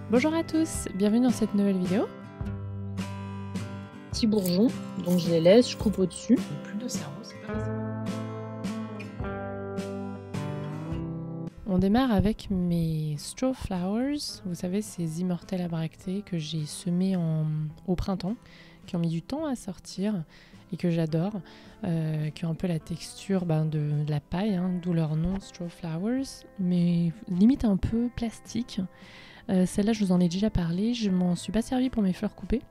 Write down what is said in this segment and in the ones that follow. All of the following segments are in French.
Bonjour à tous, bienvenue dans cette nouvelle vidéo. Petits bourgeons, donc je les laisse, je coupe au-dessus. Plus de cerveau, c'est pas facile. On démarre avec mes straw flowers, vous savez ces immortelles à bractées que j'ai semés au printemps, qui ont mis du temps à sortir et que j'adore, qui ont un peu la texture de la paille, hein, d'où leur nom straw flowers, mais limite un peu plastique. Celle-là, je vous en ai déjà parlé, je m'en suis pas servi pour mes fleurs coupées.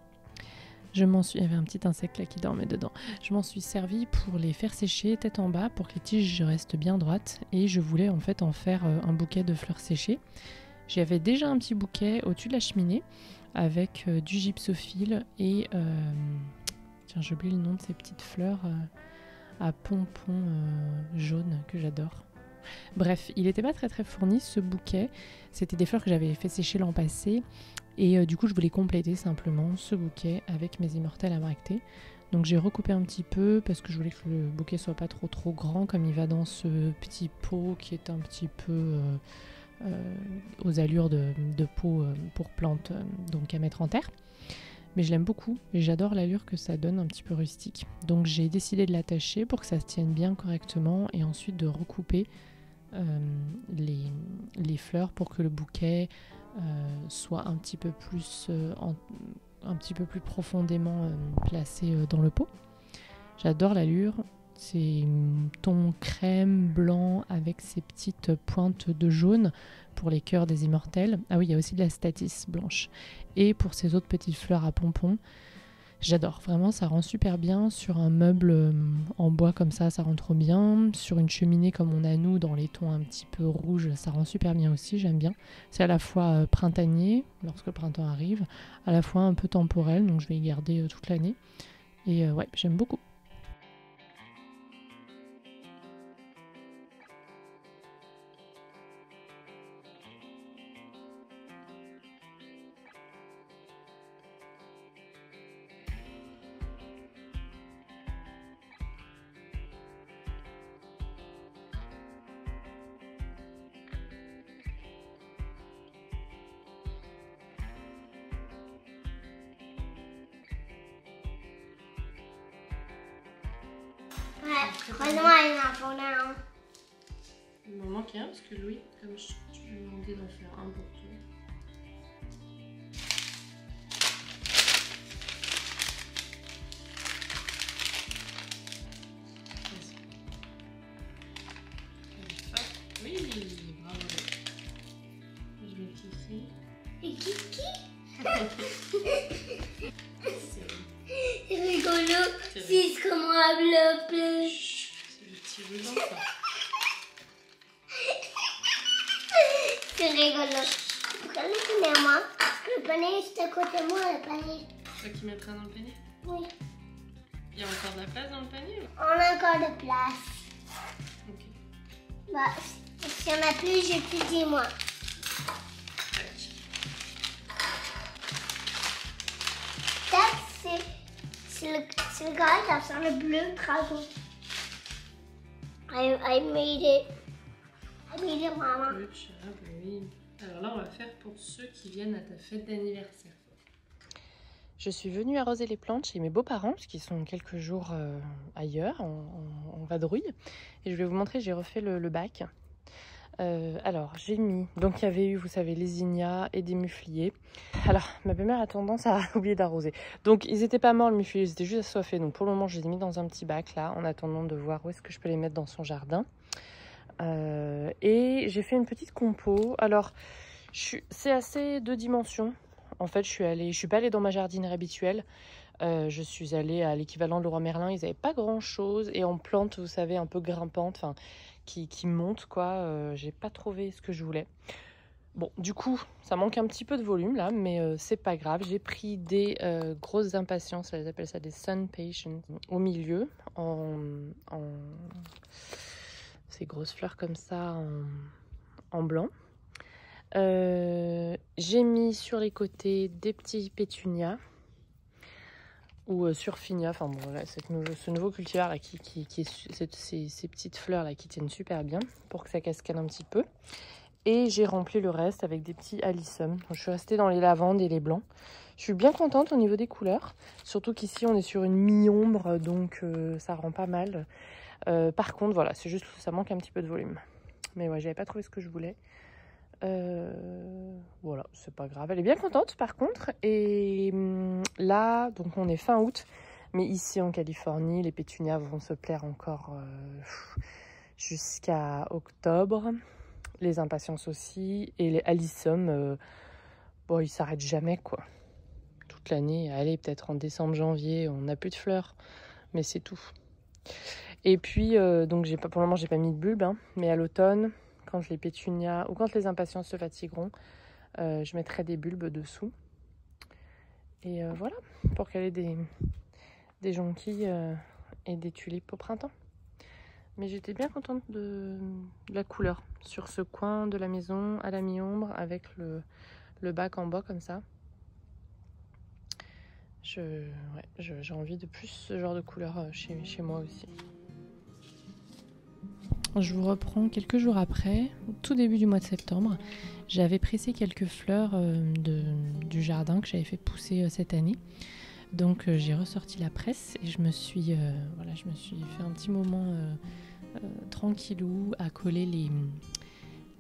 Il y avait un petit insecte là qui dormait dedans. Je m'en suis servi pour les faire sécher tête en bas pour que les tiges restent bien droites et je voulais en fait en faire un bouquet de fleurs séchées. J'avais déjà un petit bouquet au-dessus de la cheminée avec du gypsophile et tiens, j'ai oublié le nom de ces petites fleurs à pompons jaunes que j'adore. Bref, il n'était pas très fourni ce bouquet. C'était des fleurs que j'avais fait sécher l'an passé. Et du coup, je voulais compléter simplement ce bouquet avec mes immortelles à bractées. Donc j'ai recoupé un petit peu parce que je voulais que le bouquet soit pas trop grand comme il va dans ce petit pot qui est un petit peu aux allures de pot pour plantes, donc à mettre en terre. Mais je l'aime beaucoup et j'adore l'allure que ça donne un petit peu rustique. Donc j'ai décidé de l'attacher pour que ça se tienne bien correctement et ensuite de recouper les fleurs pour que le bouquet soit un petit peu plus profondément placé dans le pot. J'adore l'allure, c'est ton crème blanc avec ces petites pointes de jaune pour les cœurs des immortelles. Ah oui, il y a aussi de la statice blanche. Et pour ces autres petites fleurs à pompons, j'adore, vraiment ça rend super bien sur un meuble en bois comme ça rend trop bien. Sur une cheminée comme on a nous dans les tons un petit peu rouges, ça rend super bien aussi, j'aime bien. C'est à la fois printanier lorsque le printemps arrive, à la fois un peu temporel, donc je vais y garder toute l'année. Et ouais, j'aime beaucoup. Prenons un enfant là. Il m'en manque un parce que Louis, comme je lui ai demandé d'en faire un pour toi. Oui, bravo. Je vais Kiki. Et Kiki C'est rigolo. C'est comment envelopper. C'est le petit ruban ça. C'est rigolo. Pourquoi le panier à moi? Parce que le panier est à côté de moi, le panier. C'est toi qui mettras dans le panier? Oui. Il y a encore de la place dans le panier? On a encore de place. Ok. Bah, si on a plus, j'ai plus 10 mois. Ça, c'est le gars qui a sur le bleu dragon. I made it. I made it, maman. Good job, oui. Alors là, on va faire pour ceux qui viennent à ta fête d'anniversaire. Je suis venue arroser les plantes chez mes beaux-parents, parce qu'ils sont quelques jours ailleurs, en vadrouille. Et je vais vous montrer, j'ai refait le bac. Alors, j'ai mis... Donc, il y avait eu, vous savez, les zinnias et des mufliers. Alors, ma belle-mère a tendance à oublier d'arroser. Donc, ils n'étaient pas morts, le muflier, ils étaient juste assoiffés. Donc, pour le moment, je les ai mis dans un petit bac, là, en attendant de voir où est-ce que je peux les mettre dans son jardin. Et j'ai fait une petite compo. Alors, c'est assez deux dimensions. En fait, je suis pas allée dans ma jardinerie habituelle. Je suis allée à l'équivalent de Leroy Merlin. Ils n'avaient pas grand-chose. Et en plantes, vous savez, un peu grimpantes, enfin, qui montent, quoi. J'ai pas trouvé ce que je voulais. Bon, du coup, ça manque un petit peu de volume, là, mais c'est pas grave. J'ai pris des grosses impatiences, elles appellent ça des sun patience, au milieu, en ces grosses fleurs comme ça, en blanc. J'ai mis sur les côtés des petits pétunias ou surfinia, enfin bon, là, ce nouveau cultivar là, ces petites fleurs là qui tiennent super bien pour que ça cascade un petit peu. Et j'ai rempli le reste avec des petits alyssum. Je suis restée dans les lavandes et les blancs. Je suis bien contente au niveau des couleurs. Surtout qu'ici, on est sur une mi-ombre, donc ça rend pas mal. Par contre, voilà, c'est juste que ça manque un petit peu de volume. Mais ouais, j'avais pas trouvé ce que je voulais. Voilà, c'est pas grave. Elle est bien contente, par contre. Et là, donc on est fin août. Mais ici, en Californie, les pétunias vont se plaire encore jusqu'à octobre. Les impatiences aussi. Et les alyssum, bon, ils s'arrêtent jamais, quoi. Toute l'année. Allez, peut-être en décembre, janvier, on n'a plus de fleurs. Mais c'est tout. Et puis, donc pour le moment, j'ai pas mis de bulbe. Hein, mais à l'automne, quand les pétunias ou quand les impatiences se fatigueront, je mettrai des bulbes dessous. Et voilà, pour qu'elle ait des jonquilles et des tulipes au printemps. Mais j'étais bien contente de la couleur sur ce coin de la maison à la mi-ombre avec le bac en bas comme ça. J'ai envie de plus ce genre de couleur chez moi aussi. Je vous reprends quelques jours après, au tout début du mois de septembre. J'avais pressé quelques fleurs du jardin que j'avais fait pousser cette année. Donc j'ai ressorti la presse et je me suis fait un petit moment tranquillou à coller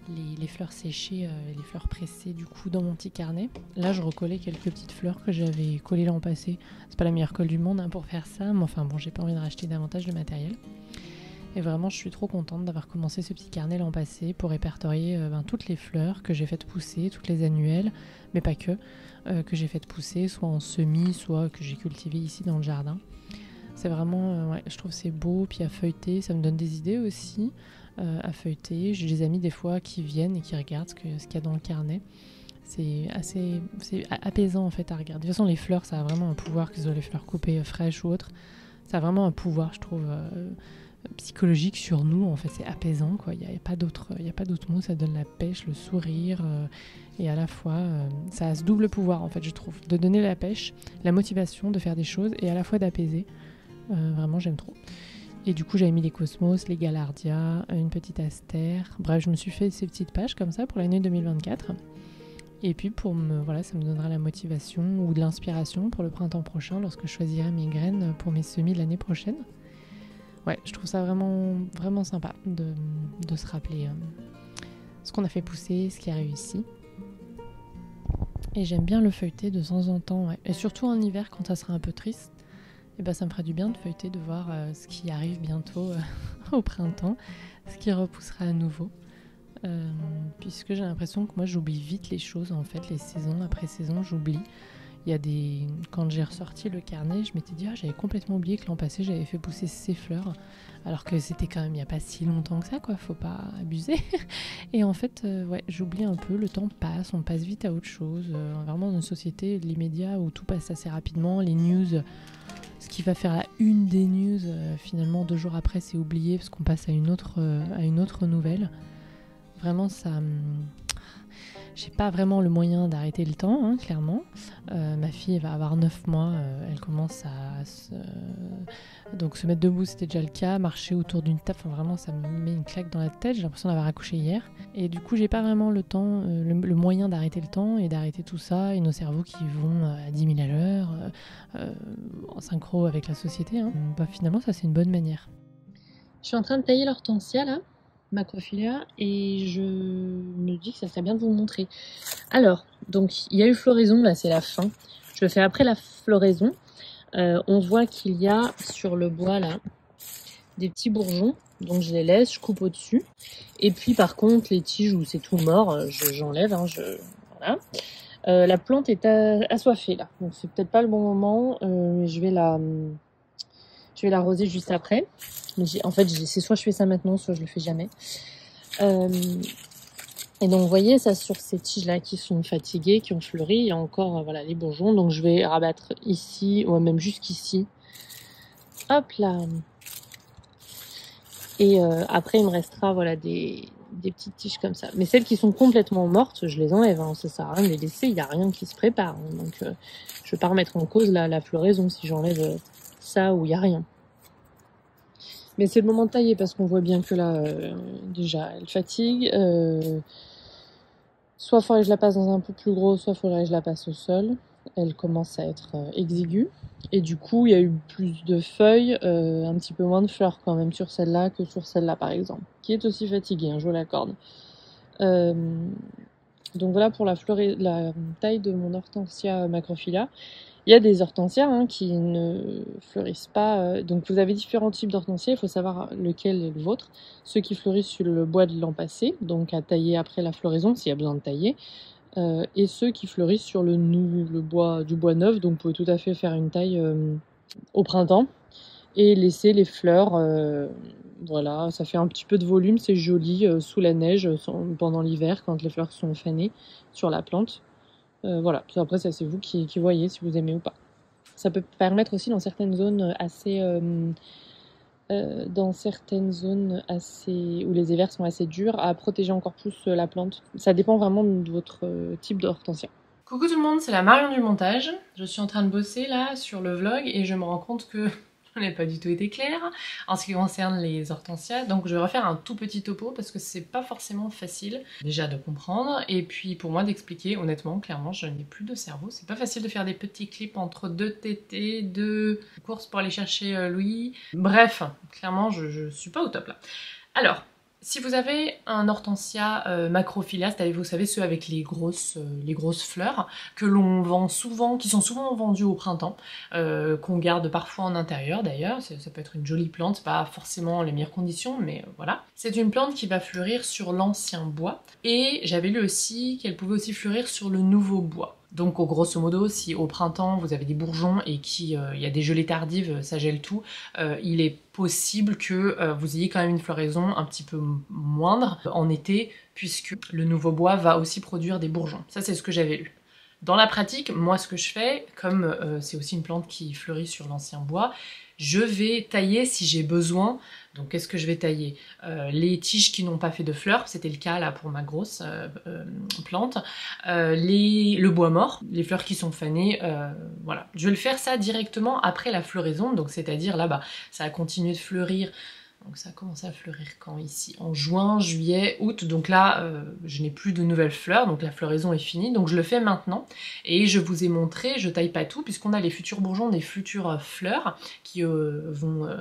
les fleurs séchées, les fleurs pressées du coup dans mon petit carnet. Là je recollais quelques petites fleurs que j'avais collées l'an passé. C'est pas la meilleure colle du monde hein, pour faire ça, mais enfin bon, j'ai pas envie de racheter davantage de matériel. Et vraiment je suis trop contente d'avoir commencé ce petit carnet l'an passé pour répertorier toutes les fleurs que j'ai faites pousser, toutes les annuelles, mais pas que j'ai faites pousser, soit en semis, soit que j'ai cultivé ici dans le jardin. C'est vraiment, je trouve c'est beau, puis à feuilleter, ça me donne des idées aussi à feuilleter. J'ai des amis des fois qui viennent et qui regardent ce qu'il y a dans le carnet. C'est apaisant en fait à regarder. De toute façon les fleurs ça a vraiment un pouvoir, que ce soit les fleurs coupées fraîches ou autres, ça a vraiment un pouvoir je trouve psychologique sur nous en fait, c'est apaisant quoi. Il n'y a pas d'autre mot, ça donne la pêche, le sourire et à la fois ça a ce double pouvoir en fait je trouve, de donner la pêche, la motivation de faire des choses et à la fois d'apaiser. Vraiment j'aime trop. Et du coup j'avais mis les cosmos, les gaillardia, une petite astère, bref je me suis fait ces petites pages comme ça pour l'année 2024 et puis ça me donnera la motivation ou de l'inspiration pour le printemps prochain lorsque je choisirai mes graines pour mes semis l'année prochaine. Ouais, je trouve ça vraiment, vraiment sympa de se rappeler ce qu'on a fait pousser, ce qui a réussi. Et j'aime bien le feuilleter de temps en temps, ouais. Et surtout en hiver quand ça sera un peu triste. Et ben ça me ferait du bien de feuilleter, de voir ce qui arrive bientôt au printemps, ce qui repoussera à nouveau. Puisque j'ai l'impression que moi j'oublie vite les choses en fait, les saisons après saison j'oublie. Quand j'ai ressorti le carnet, je m'étais dit j'avais complètement oublié que l'an passé j'avais fait pousser ces fleurs, alors que c'était quand même il n'y a pas si longtemps que ça quoi, faut pas abuser. Et en fait j'oublie un peu, le temps passe, on passe vite à autre chose, vraiment dans une société de l'immédiat où tout passe assez rapidement, les news, ce qui va faire la une des news, finalement 2 jours après c'est oublié parce qu'on passe à une autre nouvelle. Vraiment ça... J'ai pas vraiment le moyen d'arrêter le temps, hein, clairement. Ma fille va avoir 9 mois, elle commence à se mettre debout, c'était déjà le cas, marcher autour d'une table, enfin, vraiment ça me met une claque dans la tête, j'ai l'impression d'avoir accouché hier. Et du coup j'ai pas vraiment le temps, le moyen d'arrêter le temps et d'arrêter tout ça, et nos cerveaux qui vont à 10 000 à l'heure, en synchro avec la société. Hein. Finalement ça c'est une bonne manière. Je suis en train de tailler l'hortensia là, Macrophylla, et je me dis que ça serait bien de vous montrer. Alors, donc il y a eu floraison, là c'est la fin. Je le fais après la floraison. On voit qu'il y a sur le bois là des petits bourgeons, donc je les laisse, je coupe au-dessus. Et puis par contre les tiges où c'est tout mort, j'enlève. Hein, voilà. La plante est assoiffée là, donc c'est peut-être pas le bon moment. Je vais l'arroser juste après. Mais en fait, c'est soit je fais ça maintenant, soit je le fais jamais. Et donc, vous voyez, ça sur ces tiges-là qui sont fatiguées, qui ont fleuri, il y a encore les bourgeons. Donc, je vais rabattre ici, ou même jusqu'ici. Hop là. Et après, il me restera des petites tiges comme ça. Mais celles qui sont complètement mortes, je les enlève. Hein. Ça sert à rien de les laisser, il n'y a rien qui se prépare. Hein. Donc, je ne vais pas remettre en cause la floraison si j'enlève ça où il n'y a rien. Mais c'est le moment de tailler parce qu'on voit bien que là, déjà, elle fatigue. Soit il faudrait que je la passe dans un peu plus gros, soit il faudrait que je la passe au sol. Elle commence à être exiguë. Et du coup, il y a eu plus de feuilles, un petit peu moins de fleurs quand même sur celle-là que sur celle-là par exemple. Qui est aussi fatiguée, hein, je vous l'accorde. Donc voilà pour la taille de mon hortensia macrophylla. Il y a des hortensias qui ne fleurissent pas. Donc vous avez différents types d'hortensias, il faut savoir lequel est le vôtre. Ceux qui fleurissent sur le bois de l'an passé, donc à tailler après la floraison s'il y a besoin de tailler. Et ceux qui fleurissent sur du bois neuf, donc vous pouvez tout à fait faire une taille au printemps et laisser les fleurs. Voilà, ça fait un petit peu de volume, c'est joli sous la neige pendant l'hiver quand les fleurs sont fanées sur la plante. Voilà, après ça c'est vous qui voyez si vous aimez ou pas. Ça peut permettre aussi dans certaines zones où les hivers sont assez durs à protéger encore plus la plante. Ça dépend vraiment de votre type d'hortensia. Coucou tout le monde, c'est la Marion du montage. Je suis en train de bosser là sur le vlog et je me rends compte que je n'ai pas du tout été claire en ce qui concerne les hortensias, donc je vais refaire un tout petit topo parce que c'est pas forcément facile déjà de comprendre et puis pour moi d'expliquer. Honnêtement, clairement, je n'ai plus de cerveau, c'est pas facile de faire des petits clips entre deux tétés, deux courses pour aller chercher Louis. Bref, clairement, je suis pas au top là. Alors, si vous avez un hortensia macrophylla, c'est-à-dire vous savez ceux avec les grosses fleurs que l'on vend souvent, qui sont souvent vendus au printemps, qu'on garde parfois en intérieur d'ailleurs, ça peut être une jolie plante, pas forcément les meilleures conditions, mais voilà. C'est une plante qui va fleurir sur l'ancien bois et j'avais lu aussi qu'elle pouvait aussi fleurir sur le nouveau bois. Donc grosso modo, si au printemps vous avez des bourgeons et qu'il y a des gelées tardives, ça gèle tout, il est possible que vous ayez quand même une floraison un petit peu moindre en été, puisque le nouveau bois va aussi produire des bourgeons. Ça c'est ce que j'avais lu. Dans la pratique, moi ce que je fais, comme c'est aussi une plante qui fleurit sur l'ancien bois, je vais tailler si j'ai besoin. Donc qu'est-ce que je vais tailler? Les tiges qui n'ont pas fait de fleurs, c'était le cas là pour ma grosse plante, le bois mort, les fleurs qui sont fanées, voilà. Je vais le faire ça directement après la floraison, donc c'est-à-dire là-bas, ça a continué de fleurir. Donc ça a commencé à fleurir quand ici? En juin, juillet, août, donc là je n'ai plus de nouvelles fleurs, donc la floraison est finie, donc je le fais maintenant. Et je vous ai montré, je taille pas tout, puisqu'on a les futurs bourgeons des futures fleurs qui vont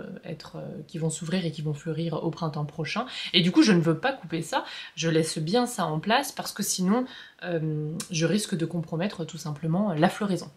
s'ouvrir et qui vont fleurir au printemps prochain. Et du coup je ne veux pas couper ça, je laisse bien ça en place, parce que sinon je risque de compromettre tout simplement la floraison.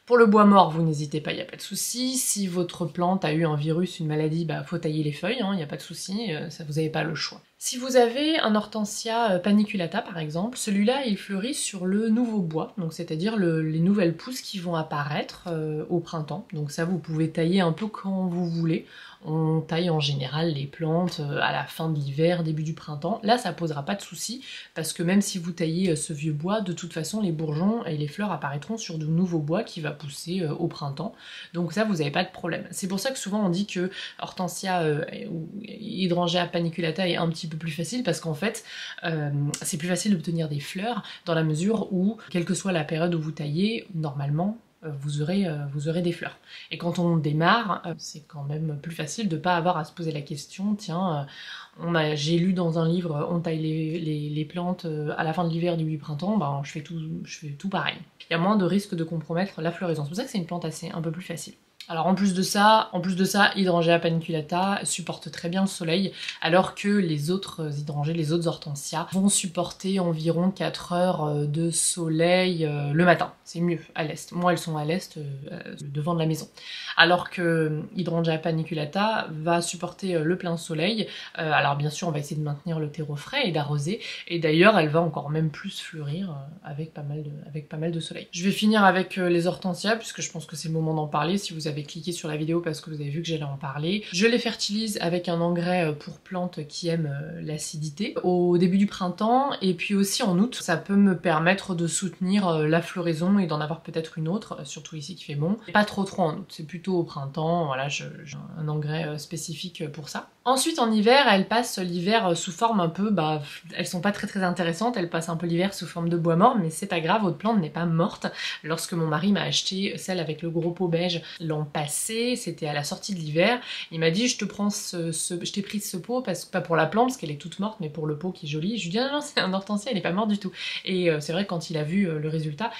Pour le bois mort, vous n'hésitez pas, il n'y a pas de souci. Si votre plante a eu un virus, une maladie, bah faut tailler les feuilles, il n'y a pas de souci, vous n'avez pas le choix. Si vous avez un hortensia paniculata par exemple, celui-là il fleurit sur le nouveau bois, donc c'est-à-dire les nouvelles pousses qui vont apparaître au printemps. Donc ça vous pouvez tailler un peu quand vous voulez. On taille en général les plantes à la fin de l'hiver, début du printemps. Là, ça posera pas de souci parce que même si vous taillez ce vieux bois, de toute façon, les bourgeons et les fleurs apparaîtront sur de nouveaux bois qui va pousser au printemps. Donc ça, vous n'avez pas de problème. C'est pour ça que souvent on dit que hortensia ou hydrangea paniculata est un petit peu plus facile parce qu'en fait, c'est plus facile d'obtenir des fleurs dans la mesure où, quelle que soit la période où vous taillez, normalement, vous aurez des fleurs. Et quand on démarre, c'est quand même plus facile de ne pas avoir à se poser la question, tiens, j'ai lu dans un livre, on taille les plantes à la fin de l'hiver, début du printemps, ben, je fais tout pareil. Il y a moins de risque de compromettre la floraison. C'est pour ça que c'est une plante un peu plus facile. Alors en plus de ça, hydrangea paniculata supporte très bien le soleil, alors que les autres hydrangées, les autres hortensias, vont supporter environ 4 heures de soleil le matin. C'est mieux à l'est. Moi, elles sont à l'est, devant de la maison. Alors que hydrangea paniculata va supporter le plein soleil. Alors bien sûr, on va essayer de maintenir le terreau frais et d'arroser. Et d'ailleurs, elle va encore même plus fleurir avec pas mal de soleil. Je vais finir avec les hortensias, puisque je pense que c'est le moment d'en parler. Si vous avez cliqué sur la vidéo parce que vous avez vu que j'allais en parler. Je les fertilise avec un engrais pour plantes qui aiment l'acidité au début du printemps et puis aussi en août. Ça peut me permettre de soutenir la floraison et d'en avoir peut-être une autre, surtout ici qui fait bon. Pas trop en août, c'est plutôt au printemps, voilà, j'ai un engrais spécifique pour ça. Ensuite en hiver, elles passent l'hiver sous forme un peu, elles sont pas très intéressantes, elles passent un peu l'hiver sous forme de bois mort, mais c'est pas grave, votre plante n'est pas morte. Lorsque mon mari m'a acheté celle avec le gros pot beige l'an passé, c'était à la sortie de l'hiver. Il m'a dit je t'ai pris ce pot, pas pour la plante parce qu'elle est toute morte, mais pour le pot qui est joli. Je lui dis non, c'est un hortensia, elle n'est pas morte du tout. Et c'est vrai que quand il a vu le résultat,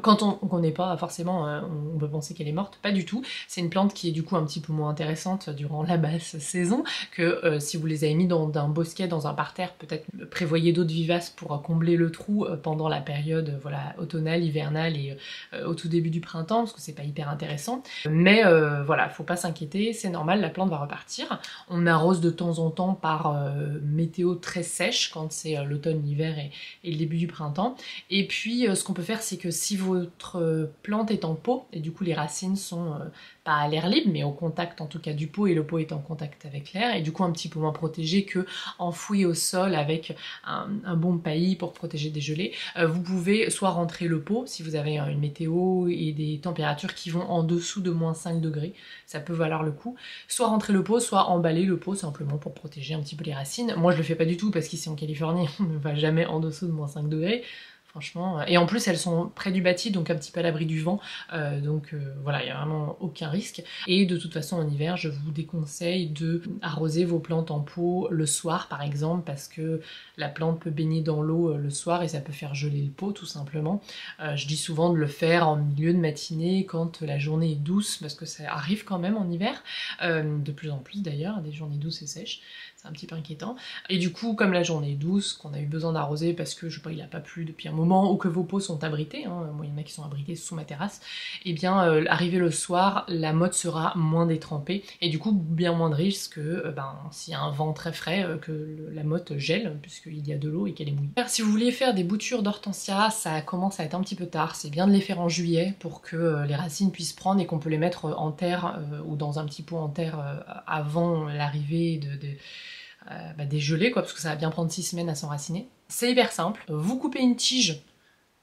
quand on ne connaît pas forcément, on peut penser qu'elle est morte, pas du tout. C'est une plante qui est du coup un petit peu moins intéressante durant la basse saison, que si vous les avez mis dans un bosquet, dans un parterre, peut-être prévoyez d'autres vivaces pour combler le trou pendant la période voilà, automnale, hivernale et au tout début du printemps, parce que c'est pas hyper intéressant. Mais voilà, faut pas s'inquiéter, c'est normal, la plante va repartir. On arrose de temps en temps par météo très sèche, quand c'est l'automne, l'hiver et le début du printemps. Et puis ce qu'on peut faire, c'est que si votre plante est en pot, et du coup les racines sont pas à l'air libre, mais au contact en tout cas du pot, et le pot est en contact avec l'air, et du coup un petit peu moins protégé que enfoui au sol avec un bon paillis pour protéger des gelées. Vous pouvez soit rentrer le pot, si vous avez une météo et des températures qui vont en dessous de moins 5 degrés, ça peut valoir le coup, soit rentrer le pot, soit emballer le pot simplement pour protéger un petit peu les racines. Moi je le fais pas du tout parce qu'ici en Californie on ne va jamais en dessous de moins 5 degrés. Franchement, et en plus elles sont près du bâti, donc un petit peu à l'abri du vent, voilà, il n'y a vraiment aucun risque. Et de toute façon en hiver, je vous déconseille de arroser vos plantes en pot le soir par exemple, parce que la plante peut baigner dans l'eau le soir et ça peut faire geler le pot tout simplement. Je dis souvent de le faire en milieu de matinée quand la journée est douce, parce que ça arrive quand même en hiver, de plus en plus d'ailleurs, des journées douces et sèches. C'est un petit peu inquiétant. Et du coup, comme la journée est douce, qu'on a eu besoin d'arroser parce que, je sais pas, il a pas plu depuis un moment, ou que vos pots sont abrités, hein, moi il y en a qui sont abrités sous ma terrasse, et bien, arrivé le soir, la motte sera moins détrempée, et du coup, bien moins de risque que, s'il y a un vent très frais, que la motte gèle, puisqu'il y a de l'eau et qu'elle est mouillée. Si vous voulez faire des boutures d'hortensia, ça commence à être un petit peu tard, c'est bien de les faire en juillet pour que les racines puissent prendre et qu'on peut les mettre en terre, ou dans un petit pot en terre avant l'arrivée des gelées, quoi, parce que ça va bien prendre 6 semaines à s'enraciner. C'est hyper simple, vous coupez une tige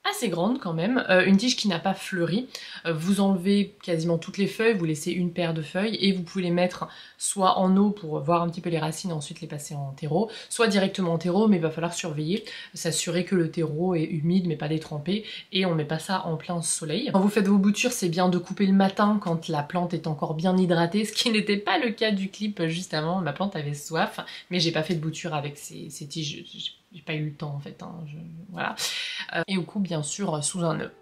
assez grande quand même, une tige qui n'a pas fleuri, vous enlevez quasiment toutes les feuilles, vous laissez une paire de feuilles et vous pouvez les mettre soit en eau pour voir un petit peu les racines, ensuite les passer en terreau, soit directement en terreau, mais il va falloir surveiller, s'assurer que le terreau est humide mais pas détrempé, et on met pas ça en plein soleil. Quand vous faites vos boutures, c'est bien de couper le matin quand la plante est encore bien hydratée, ce qui n'était pas le cas du clip juste avant, ma plante avait soif, mais j'ai pas fait de bouture avec ces tiges, j'ai pas eu le temps en fait, hein, voilà. Et au coup bien sûr sous un œuf.